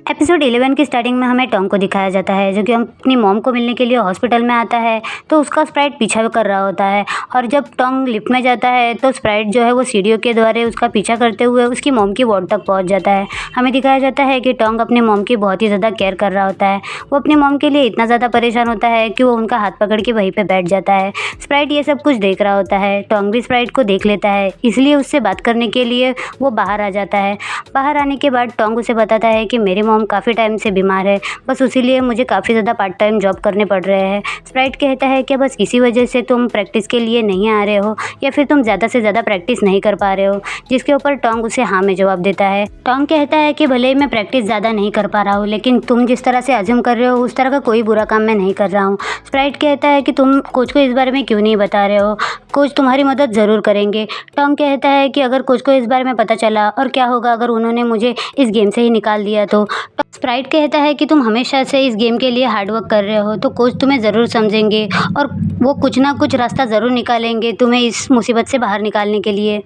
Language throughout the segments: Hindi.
एपिसोड 11 की स्टार्टिंग में हमें टॉम को दिखाया जाता है जो कि अपनी मॉम को मिलने के लिए हॉस्पिटल में आता है। तो उसका स्प्राइट पीछा कर रहा होता है और जब टॉम लिफ्ट में जाता है तो स्प्राइट जो है वो सीढ़ियों के द्वारा उसका पीछा करते हुए उसकी मॉम की वार्ड तक पहुंच जाता है। हमें दिखाया जाता है कि टॉम अपनी मॉम की बहुत ही ज़्यादा केयर कर रहा होता है। वो अपनी मॉम के लिए इतना ज़्यादा परेशान होता है कि वो उनका हाथ पकड़ के वहीं पर बैठ जाता है। स्प्राइट ये सब कुछ देख रहा होता है। टॉम भी स्प्राइट को देख लेता है, इसलिए उससे बात करने के लिए वो बाहर आ जाता है। बाहर आने के बाद टॉम उसे बताता है कि मेरी मॉम काफ़ी टाइम से बीमार है, बस इसीलिए मुझे काफ़ी ज़्यादा पार्ट टाइम जॉब करने पड़ रहे हैं। स्प्राइट कहता है कि बस इसी वजह से तुम प्रैक्टिस के लिए नहीं आ रहे हो या फिर तुम ज़्यादा से ज़्यादा प्रैक्टिस नहीं कर पा रहे हो, जिसके ऊपर टॉन्ग उसे हाँ में जवाब देता है। टॉन्ग कहता है कि भले ही मैं प्रैक्टिस ज़्यादा नहीं कर पा रहा हूँ, लेकिन तुम जिस तरह से अज्यूम कर रहे हो उस तरह का कोई बुरा काम मैं नहीं कर रहा हूँ। स्प्राइट कहता है कि तुम कोच को इस बारे में क्यों नहीं बता रहे हो, कोच तुम्हारी मदद ज़रूर करेंगे। टॉन्ग कहता है कि अगर कोच को इस बारे में पता चला और क्या होगा अगर उन्होंने मुझे इस गेम से ही निकाल दिया तो। स्प्राइट कहता है कि तुम हमेशा से इस गेम के लिए हार्डवर्क कर रहे हो तो कोच तुम्हें ज़रूर समझेंगे और वो कुछ ना कुछ रास्ता ज़रूर निकालेंगे तुम्हें इस मुसीबत से बाहर निकालने के लिए,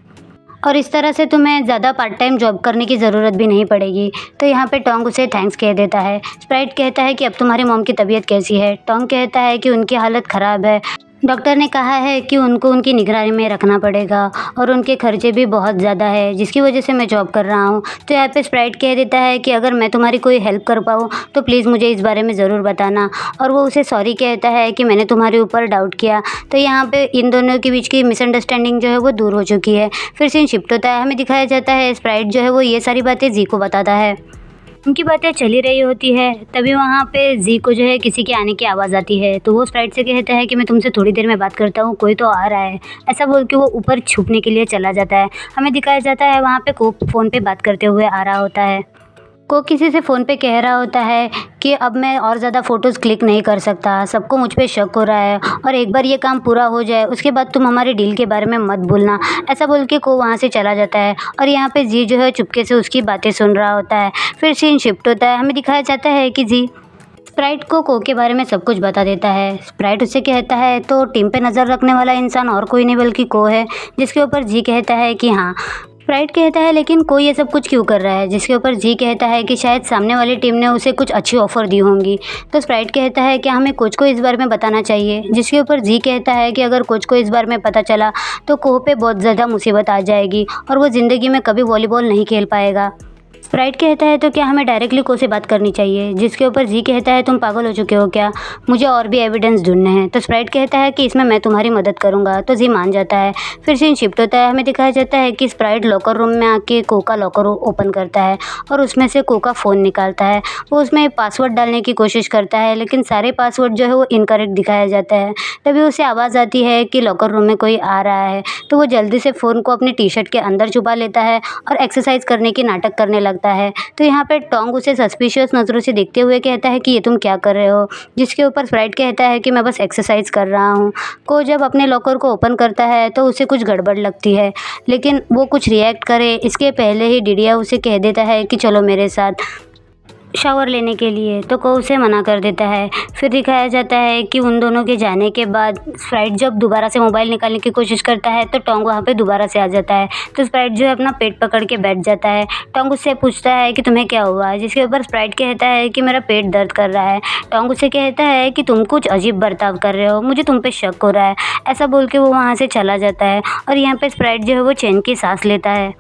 और इस तरह से तुम्हें ज़्यादा पार्ट टाइम जॉब करने की ज़रूरत भी नहीं पड़ेगी। तो यहाँ पे टॉन्ग उसे थैंक्स कह देता है। स्प्राइट कहता है कि अब तुम्हारी मॉम की तबीयत कैसी है। टॉन्ग कहता है कि उनकी हालत ख़राब है, डॉक्टर ने कहा है कि उनको उनकी निगरानी में रखना पड़ेगा और उनके खर्चे भी बहुत ज़्यादा है, जिसकी वजह से मैं जॉब कर रहा हूँ। तो यहाँ पे स्प्राइट कह देता है कि अगर मैं तुम्हारी कोई हेल्प कर पाऊँ तो प्लीज़ मुझे इस बारे में ज़रूर बताना, और वो उसे सॉरी कहता है कि मैंने तुम्हारे ऊपर डाउट किया। तो यहाँ पे इन दोनों के बीच की मिसअंडरस्टैंडिंग जो है वो दूर हो चुकी है। फिर सीन शिफ्ट होता है। हमें दिखाया जाता है स्प्राइट जो है वो ये सारी बातें जी को बताता है। उनकी बातें चली रही होती है, तभी वहाँ पे जी को जो है किसी के आने की आवाज़ आती है। तो वो स्प्राइट से कहता है कि मैं तुमसे थोड़ी देर में बात करता हूँ, कोई तो आ रहा है। ऐसा बोल के वो ऊपर छुपने के लिए चला जाता है। हमें दिखाया जाता है वहाँ पे को फ़ोन पे बात करते हुए आ रहा होता है। को किसी से फ़ोन पे कह रहा होता है कि अब मैं और ज़्यादा फ़ोटोज़ क्लिक नहीं कर सकता, सबको मुझ पे शक हो रहा है और एक बार ये काम पूरा हो जाए उसके बाद तुम हमारे डील के बारे में मत भूलना। ऐसा बोल के को वहाँ से चला जाता है और यहाँ पे जी जो है चुपके से उसकी बातें सुन रहा होता है। फिर सीन शिफ्ट होता है। हमें दिखाया जाता है कि जी स्प्राइट को के बारे में सब कुछ बता देता है। स्प्राइट उससे कहता है तो टीम पे नज़र रखने वाला इंसान और कोई नहीं बल्कि को है, जिसके ऊपर जी कहता है कि हाँ। स्प्राइट कहता है लेकिन कोई ये सब कुछ क्यों कर रहा है, जिसके ऊपर जी कहता है कि शायद सामने वाली टीम ने उसे कुछ अच्छी ऑफ़र दी होंगी। तो स्प्राइट कहता है कि हमें कोच को इस बारे में बताना चाहिए, जिसके ऊपर जी कहता है कि अगर कोच को इस बारे में पता चला तो कोह पे बहुत ज़्यादा मुसीबत आ जाएगी और वो ज़िंदगी में कभी वॉलीबॉल नहीं खेल पाएगा। स्प्राइट कहता है तो क्या हमें डायरेक्टली को से बात करनी चाहिए, जिसके ऊपर जी कहता है तुम पागल हो चुके हो क्या, मुझे और भी एविडेंस ढूंढने हैं। तो स्प्राइट कहता है कि इसमें मैं तुम्हारी मदद करूंगा। तो जी मान जाता है। फिर सीन शिफ्ट होता है। हमें दिखाया जाता है कि स्प्राइट लॉकर रूम में आके को का लॉकर ओपन करता है और उसमें से को का फ़ोन निकालता है। वो उसमें पासवर्ड डालने की कोशिश करता है लेकिन सारे पासवर्ड जो है वो इनकरेक्ट दिखाया जाता है। तभी उसे आवाज़ आती है कि लॉकर रूम में कोई आ रहा है। तो वो जल्दी से फ़ोन को अपनी टी शर्ट के अंदर छुपा लेता है और एक्सरसाइज करने की नाटक करने लगता है। तो यहाँ पे टॉन्ग उसे सस्पिशियस नज़रों से देखते हुए कहता है कि ये तुम क्या कर रहे हो, जिसके ऊपर स्प्राइट कहता है कि मैं बस एक्सरसाइज कर रहा हूँ। को जब अपने लॉकर को ओपन करता है तो उसे कुछ गड़बड़ लगती है, लेकिन वो कुछ रिएक्ट करे इसके पहले ही डिडिया उसे कह देता है कि चलो मेरे साथ शावर लेने के लिए। तो को उसे मना कर देता है। फिर दिखाया जाता है कि उन दोनों के जाने के बाद स्प्राइट जब दोबारा से मोबाइल निकालने की कोशिश करता है तो टॉन्ग वहाँ पे दोबारा से आ जाता है। तो स्प्राइट जो है अपना पेट पकड़ के बैठ जाता है। टॉन्ग उससे पूछता है कि तुम्हें क्या हुआ, जिसके ऊपर स्प्राइट कहता है कि मेरा पेट दर्द कर रहा है। टॉन्ग उसे कहता है कि तुम कुछ अजीब बर्ताव कर रहे हो, मुझे तुम पे शक हो रहा है। ऐसा बोल के वो वहाँ से चला जाता है और यहाँ पर स्प्राइट जो है वो चैन की सांस लेता है।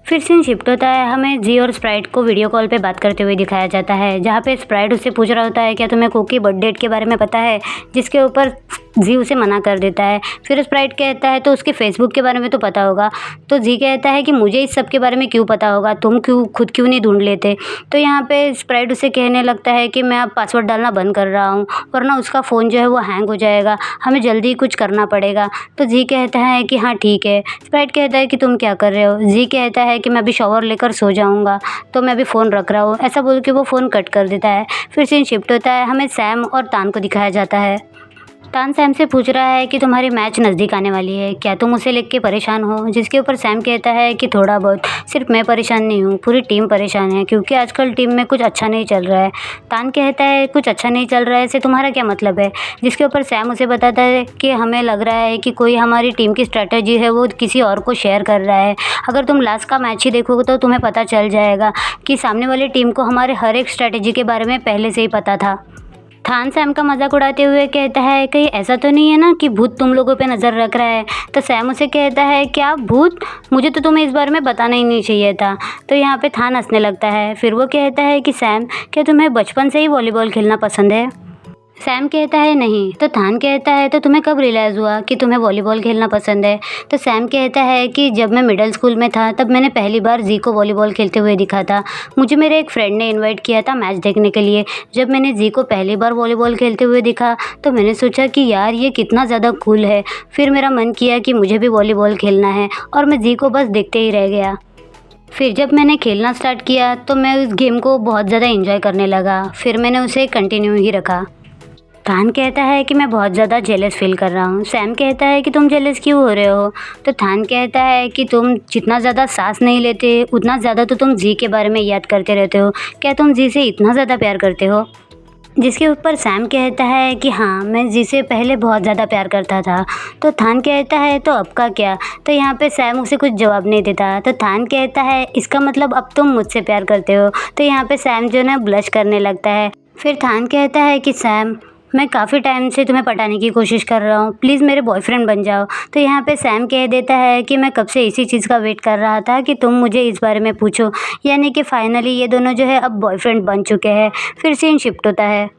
फिर सीन शिफ्ट होता है। हमें जी और स्प्राइट को वीडियो कॉल पे बात करते हुए दिखाया जाता है, जहाँ पे स्प्राइट उससे पूछ रहा होता है क्या तुम्हें को की बर्थ डेट के बारे में पता है, जिसके ऊपर जी उसे मना कर देता है। फिर स्प्राइट कहता है तो उसके फेसबुक के बारे में तो पता होगा। तो जी कहता है कि मुझे इस सब के बारे में क्यों पता होगा, तुम खुद क्यों नहीं ढूंढ लेते। तो यहाँ पे स्प्राइट उसे कहने लगता है कि मैं अब पासवर्ड डालना बंद कर रहा हूँ वरना उसका फ़ोन जो है वो हैंग हो जाएगा, हमें जल्दी कुछ करना पड़ेगा। तो जी कहता है कि हाँ ठीक है। स्प्राइट कहता है कि तुम क्या कर रहे हो। जी कहता है कि मैं अभी शावर लेकर सो जाऊँगा तो मैं अभी फ़ोन रख रहा हूँ। ऐसा बोल के वो फ़ोन कट कर देता है। फिर सीन शिफ्ट होता है। हमें सैम और तान को दिखाया जाता है। तान सैम से पूछ रहा है कि तुम्हारी मैच नज़दीक आने वाली है, क्या तुम उसे लेके परेशान हो? जिसके ऊपर सैम कहता है कि थोड़ा बहुत, सिर्फ मैं परेशान नहीं हूँ, पूरी टीम परेशान है क्योंकि आजकल टीम में कुछ अच्छा नहीं चल रहा है। तान कहता है कुछ अच्छा नहीं चल रहा है इससे तुम्हारा क्या मतलब है? जिसके ऊपर सैम उसे बताता है कि हमें लग रहा है कि कोई हमारी टीम की स्ट्रैटेजी है वो किसी और को शेयर कर रहा है। अगर तुम लास्ट का मैच ही देखोगे तो तुम्हें पता चल जाएगा कि सामने वाली टीम को हमारे हर एक स्ट्रैटेजी के बारे में पहले से ही पता था। थान सैम का मजाक उड़ाते हुए कहता है कहीं ऐसा तो नहीं है ना कि भूत तुम लोगों पे नज़र रख रहा है? तो सैम उसे कहता है क्या भूत? मुझे तो तुम्हें इस बारे में बताना ही नहीं चाहिए था। तो यहाँ पे थान हंसने लगता है। फिर वो कहता है कि सैम, क्या तुम्हें बचपन से ही वॉलीबॉल खेलना पसंद है? सैम कहता है नहीं। तो थान कहता है तो तुम्हें कब रियलाइज़ हुआ कि तुम्हें वॉलीबॉल खेलना पसंद है? तो सैम कहता है कि जब मैं मिडिल स्कूल में था तब मैंने पहली बार जी को वॉलीबॉल खेलते हुए दिखा था। मुझे मेरे एक फ्रेंड ने इनवाइट किया था मैच देखने के लिए। जब मैंने जी को पहली बार वॉलीबॉल खेलते हुए दिखा तो मैंने सोचा कि यार ये कितना ज़्यादा कूल है। फिर मेरा मन किया कि मुझे भी वॉलीबॉल खेलना है और मैं जी को बस देखते ही रह गया। फिर जब मैंने खेलना स्टार्ट किया तो मैं उस गेम को बहुत ज़्यादा एंजॉय करने लगा। फिर मैंने उसे कंटिन्यू ही रखा। थान कहता है कि मैं बहुत ज़्यादा जेलस फील कर रहा हूँ। सैम कहता है कि तुम जेलस क्यों हो रहे हो? तो थान कहता है कि तुम जितना ज़्यादा सांस नहीं लेते उतना ज़्यादा तो तुम जी के बारे में याद करते रहते हो। क्या तुम जी से इतना ज़्यादा प्यार करते हो? जिसके ऊपर सैम कहता है कि हाँ, मैं जी से पहले बहुत ज़्यादा प्यार करता था। तो थान कहता है तो अब का क्या? तो यहाँ पे सैम उसे कुछ जवाब नहीं देता। तो थान कहता है इसका मतलब अब तुम मुझसे प्यार करते हो? तो यहाँ पे सैम जो है ना ब्लश करने लगता है। फिर थान कहता है कि सैम, मैं काफ़ी टाइम से तुम्हें पटाने की कोशिश कर रहा हूँ, प्लीज़ मेरे बॉयफ्रेंड बन जाओ। तो यहाँ पे सैम कह देता है कि मैं कब से इसी चीज़ का वेट कर रहा था कि तुम मुझे इस बारे में पूछो। यानी कि फाइनली ये दोनों जो है अब बॉयफ्रेंड बन चुके हैं। फिर सीन शिफ्ट होता है।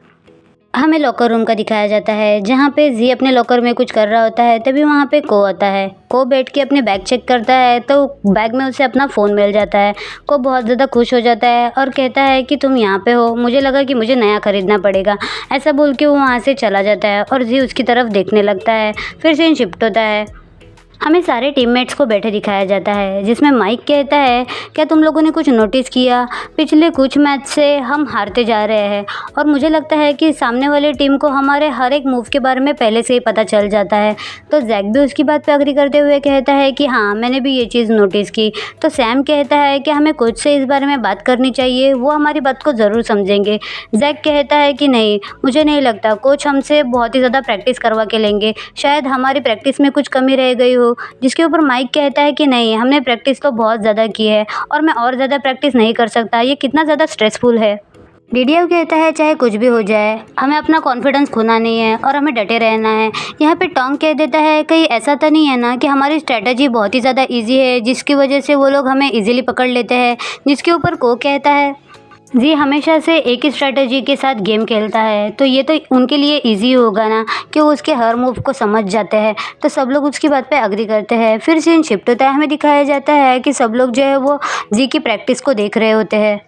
हमें लॉकर रूम का दिखाया जाता है जहाँ पे जी अपने लॉकर में कुछ कर रहा होता है। तभी वहाँ पे को आता है। को बैठ के अपने बैग चेक करता है तो बैग में उसे अपना फ़ोन मिल जाता है। को बहुत ज़्यादा खुश हो जाता है और कहता है कि तुम यहाँ पे हो, मुझे लगा कि मुझे नया ख़रीदना पड़ेगा। ऐसा बोल के वो वहाँ से चला जाता है और जी उसकी तरफ देखने लगता है। फिर सीन शिफ्ट होता है। हमें सारे टीममेट्स को बैठे दिखाया जाता है जिसमें माइक कहता है क्या तुम लोगों ने कुछ नोटिस किया? पिछले कुछ मैच से हम हारते जा रहे हैं और मुझे लगता है कि सामने वाली टीम को हमारे हर एक मूव के बारे में पहले से ही पता चल जाता है। तो जैक भी उसकी बात पे अग्री करते हुए कहता है कि हाँ, मैंने भी ये चीज़ नोटिस की। तो सैम कहता है कि हमें कोच से इस बारे में बात करनी चाहिए, वो हमारी बात को ज़रूर समझेंगे। जैक कहता है कि नहीं, मुझे नहीं लगता, कोच हमसे बहुत ही ज़्यादा प्रैक्टिस करवा के लेंगे, शायद हमारी प्रैक्टिस में कुछ कमी रह गई हो। जिसके ऊपर माइक कहता है कि नहीं, हमने प्रैक्टिस तो बहुत ज़्यादा की है और मैं और ज़्यादा प्रैक्टिस नहीं कर सकता, ये कितना ज़्यादा स्ट्रेसफुल है। डीडीएफ कहता है चाहे कुछ भी हो जाए हमें अपना कॉन्फिडेंस खोना नहीं है और हमें डटे रहना है। यहाँ पे टोंग कह देता है कहीं ऐसा तो नहीं है ना कि हमारी स्ट्रेटजी बहुत ही ज़्यादा इजी है जिसकी वजह से वो लोग हमें इजीली पकड़ लेते हैं। जिसके ऊपर को कहता है जी हमेशा से एक ही स्ट्रैटेजी के साथ गेम खेलता है तो ये तो उनके लिए इजी होगा ना कि वो उसके हर मूव को समझ जाते हैं। तो सब लोग उसकी बात पे अग्री करते हैं। फिर सीन शिफ्ट होता है। हमें दिखाया जाता है कि सब लोग जो है वो जी की प्रैक्टिस को देख रहे होते हैं।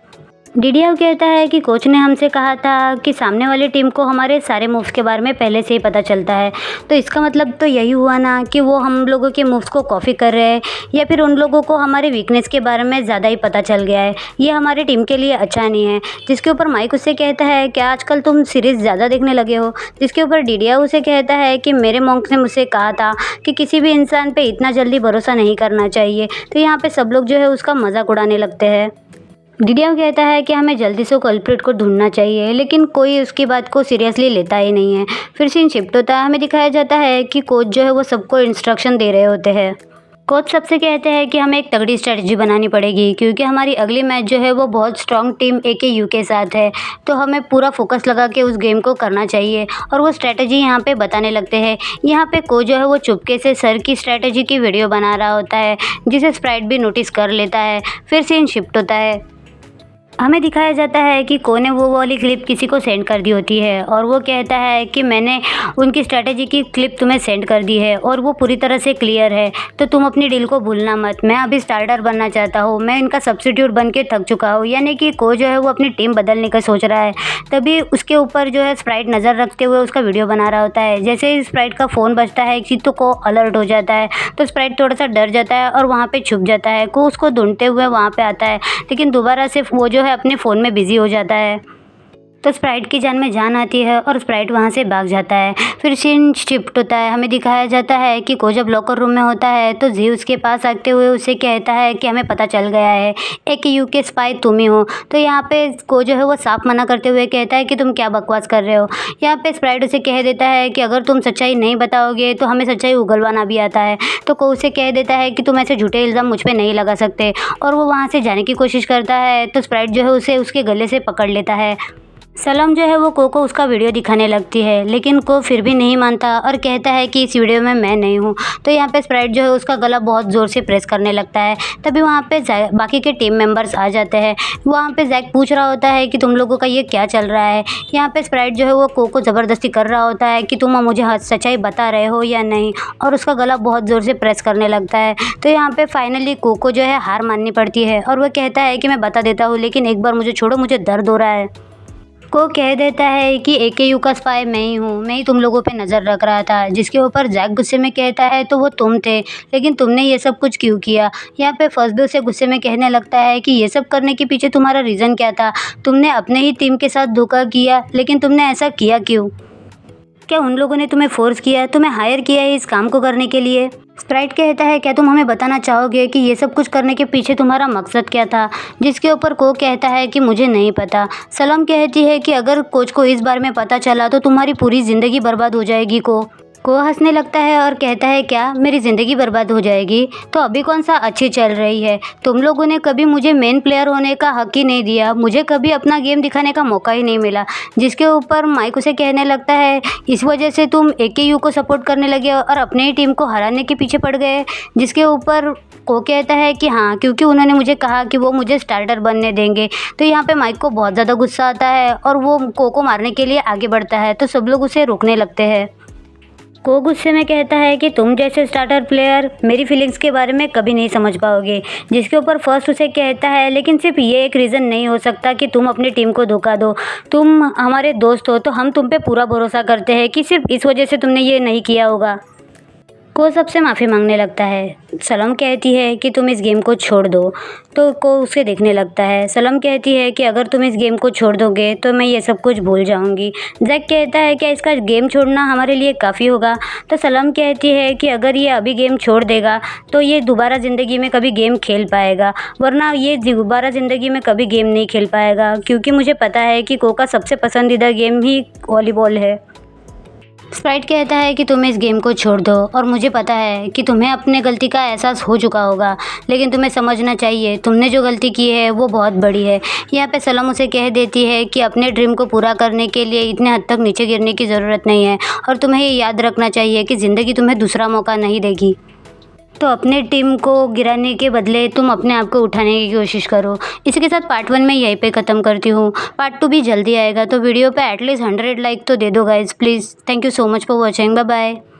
डीडीएफ कहता है कि कोच ने हमसे कहा था कि सामने वाली टीम को हमारे सारे मूव्स के बारे में पहले से ही पता चलता है। तो इसका मतलब तो यही हुआ ना कि वो हम लोगों के मूव्स को कॉपी कर रहे हैं या फिर उन लोगों को हमारे वीकनेस के बारे में ज़्यादा ही पता चल गया है। ये हमारी टीम के लिए अच्छा नहीं है। जिसके ऊपर माइक उससे कहता है क्या आजकल तुम सीरीज़ ज़्यादा देखने लगे हो? जिसके ऊपर डीडीएफ उसे कहता है कि मेरे मॉन्क ने मुझसे कहा था कि किसी भी इंसान पर इतना जल्दी भरोसा नहीं करना चाहिए। तो यहाँ पर सब लोग जो है उसका मजाक उड़ाने लगते हैं। डीडीएफ कहता है कि हमें जल्दी से कल्प्रिट को ढूंढना चाहिए लेकिन कोई उसकी बात को सीरियसली लेता ही नहीं है। फिर सीन शिफ्ट होता है। हमें दिखाया जाता है कि कोच जो है वो सबको इंस्ट्रक्शन दे रहे होते हैं। कोच सबसे कहते हैं कि हमें एक तगड़ी स्ट्रेटजी बनानी पड़ेगी क्योंकि हमारी अगली मैच जो है वो बहुत स्ट्रॉन्ग टीम AKU के साथ है। तो हमें पूरा फोकस लगा के उस गेम को करना चाहिए और वो स्ट्रेटजी यहाँ पे बताने लगते हैं। यहाँ पे कोच जो है वो चुपके से सर की स्ट्रेटजी की वीडियो बना रहा होता है जिसे स्प्राइट भी नोटिस कर लेता है। फिर सीन शिफ्ट होता है। हमें दिखाया जाता है कि को ने वो वाली क्लिप किसी को सेंड कर दी होती है और वो कहता है कि मैंने उनकी स्ट्रैटेजी की क्लिप तुम्हें सेंड कर दी है और वो पूरी तरह से क्लियर है, तो तुम अपनी डील को भूलना मत। मैं अभी स्टार्टर बनना चाहता हूँ, मैं इनका सब्स्टिट्यूट बन के थक चुका हूँ। यानी कि को जो है वो अपनी टीम बदलने का सोच रहा है। तभी उसके ऊपर जो है स्प्राइट नज़र रखते हुए उसका वीडियो बना रहा होता है। जैसे ही स्प्राइट का फ़ोन बजता है कि तो को अलर्ट हो जाता है। तो स्प्राइट थोड़ा सा डर जाता है और वहाँ पर छुप जाता है। को उसको ढूंढते हुए वहाँ पर आता है लेकिन दोबारा से वो जो है अपने फ़ोन में बिज़ी हो जाता है। तो स्प्राइट की जान में जान आती है और स्प्राइट वहाँ से भाग जाता है। फिर सीन शिफ्ट होता है, हमें दिखाया जाता है कि को जब लॉकर रूम में होता है तो जी उसके पास आते हुए उसे कहता है कि हमें पता चल गया है AKU के स्पाई तुम ही हो। तो यहाँ पे को जो है वो साफ मना करते हुए कहता है कि तुम क्या बकवास कर रहे हो। यहाँ पे स्प्राइट उसे कह देता है कि अगर तुम सच्चाई नहीं बताओगे तो हमें सच्चाई उगलवाना भी आता है। तो को उसे कह देता है कि तुम ऐसे झूठे इल्ज़ाम मुझ पे नहीं लगा सकते और वो वहाँ से जाने की कोशिश करता है। तो स्प्राइट जो है उसे उसके गले से पकड़ लेता है। सलम जो है वो को उसका वीडियो दिखाने लगती है, लेकिन को फिर भी नहीं मानता और कहता है कि इस वीडियो में मैं नहीं हूँ। तो यहाँ पे स्प्राइट जो है उसका गला बहुत ज़ोर से प्रेस करने लगता है। तभी वहाँ पे बाकी के टीम मेंबर्स आ जाते हैं। वहाँ पे जैक पूछ रहा होता है कि तुम लोगों का ये क्या चल रहा है। यहाँ पे स्प्राइट जो है वो को ज़बरदस्ती कर रहा होता है कि तुम मुझे सच्चाई बता रहे हो या नहीं, और उसका गला बहुत ज़ोर से प्रेस करने लगता है। तो यहाँ पे फाइनली को जो है हार माननी पड़ती है और वह कहता है कि मैं बता देता हूँ, लेकिन एक बार मुझे छोड़ो, मुझे दर्द हो रहा है। को कह देता है कि AKU का स्पाई मैं ही हूँ, मैं ही तुम लोगों पे नज़र रख रहा था। जिसके ऊपर जैक गुस्से में कहता है तो वो तुम थे, लेकिन तुमने ये सब कुछ क्यों किया। यहाँ पे फर्स्ट भी उसे गुस्से में कहने लगता है कि ये सब करने के पीछे तुम्हारा रीज़न क्या था। तुमने अपने ही टीम के साथ धोखा किया, लेकिन तुमने ऐसा किया क्यों? क्या उन लोगों ने तुम्हें फोर्स किया, तुम्हें हायर किया है इस काम को करने के लिए? स्प्राइट कहता है क्या तुम हमें बताना चाहोगे कि ये सब कुछ करने के पीछे तुम्हारा मकसद क्या था। जिसके ऊपर को कहता है कि मुझे नहीं पता। सलम कहती है कि अगर कोच को इस बारे में पता चला तो तुम्हारी पूरी ज़िंदगी बर्बाद हो जाएगी। को हंसने लगता है और कहता है क्या मेरी ज़िंदगी बर्बाद हो जाएगी? तो अभी कौन सा अच्छी चल रही है। तुम लोगों ने कभी मुझे मेन प्लेयर होने का हक ही नहीं दिया, मुझे कभी अपना गेम दिखाने का मौका ही नहीं मिला। जिसके ऊपर माइक उसे कहने लगता है इस वजह से तुम AKU को सपोर्ट करने लगे और अपने ही टीम को हराने के पीछे पड़ गए। जिसके ऊपर को कहता है कि हाँ, क्योंकि उन्होंने मुझे कहा कि वो मुझे स्टार्टर बनने देंगे। तो यहाँ पे माइक को बहुत ज़्यादा गुस्सा आता है और वो को मारने के लिए आगे बढ़ता है। तो सब लोग उसे रोकने लगते हैं। को गुस्से में कहता है कि तुम जैसे स्टार्टर प्लेयर मेरी फीलिंग्स के बारे में कभी नहीं समझ पाओगे। जिसके ऊपर फर्स्ट उसे कहता है लेकिन सिर्फ ये एक रीज़न नहीं हो सकता कि तुम अपनी टीम को धोखा दो। तुम हमारे दोस्त हो तो हम तुम पे पूरा भरोसा करते हैं कि सिर्फ इस वजह से तुमने ये नहीं किया होगा। को सबसे माफ़ी मांगने लगता है। सलम कहती है कि तुम इस गेम को छोड़ दो। तो को उसे देखने लगता है। सलम कहती है कि अगर तुम इस गेम को छोड़ दोगे तो मैं ये सब कुछ भूल जाऊंगी। जैक कहता है क्या इसका गेम छोड़ना हमारे लिए काफ़ी होगा। तो सलम कहती है कि अगर ये अभी गेम छोड़ देगा तो ये दोबारा ज़िंदगी में कभी गेम खेल पाएगा, वरना ये दोबारा ज़िंदगी में कभी गेम नहीं खेल पाएगा, क्योंकि मुझे पता है कि को का सबसे पसंदीदा गेम ही वॉलीबॉल है। स्प्राइट कहता है कि तुम इस गेम को छोड़ दो और मुझे पता है कि तुम्हें अपने गलती का एहसास हो चुका होगा, लेकिन तुम्हें समझना चाहिए तुमने जो गलती की है वो बहुत बड़ी है। यहाँ पे सलम उसे कह देती है कि अपने ड्रीम को पूरा करने के लिए इतने हद तक नीचे गिरने की ज़रूरत नहीं है और तुम्हें ये याद रखना चाहिए कि ज़िंदगी तुम्हें दूसरा मौका नहीं देगी। तो अपने टीम को गिराने के बदले तुम अपने आप को उठाने की कोशिश करो। इसी के साथ पार्ट 1 मैं यहीं पे ख़त्म करती हूँ। पार्ट 2 भी जल्दी आएगा, तो वीडियो पे एटलीस्ट 100 लाइक तो दे दो guys please. Thank you so much for watching. Bye bye.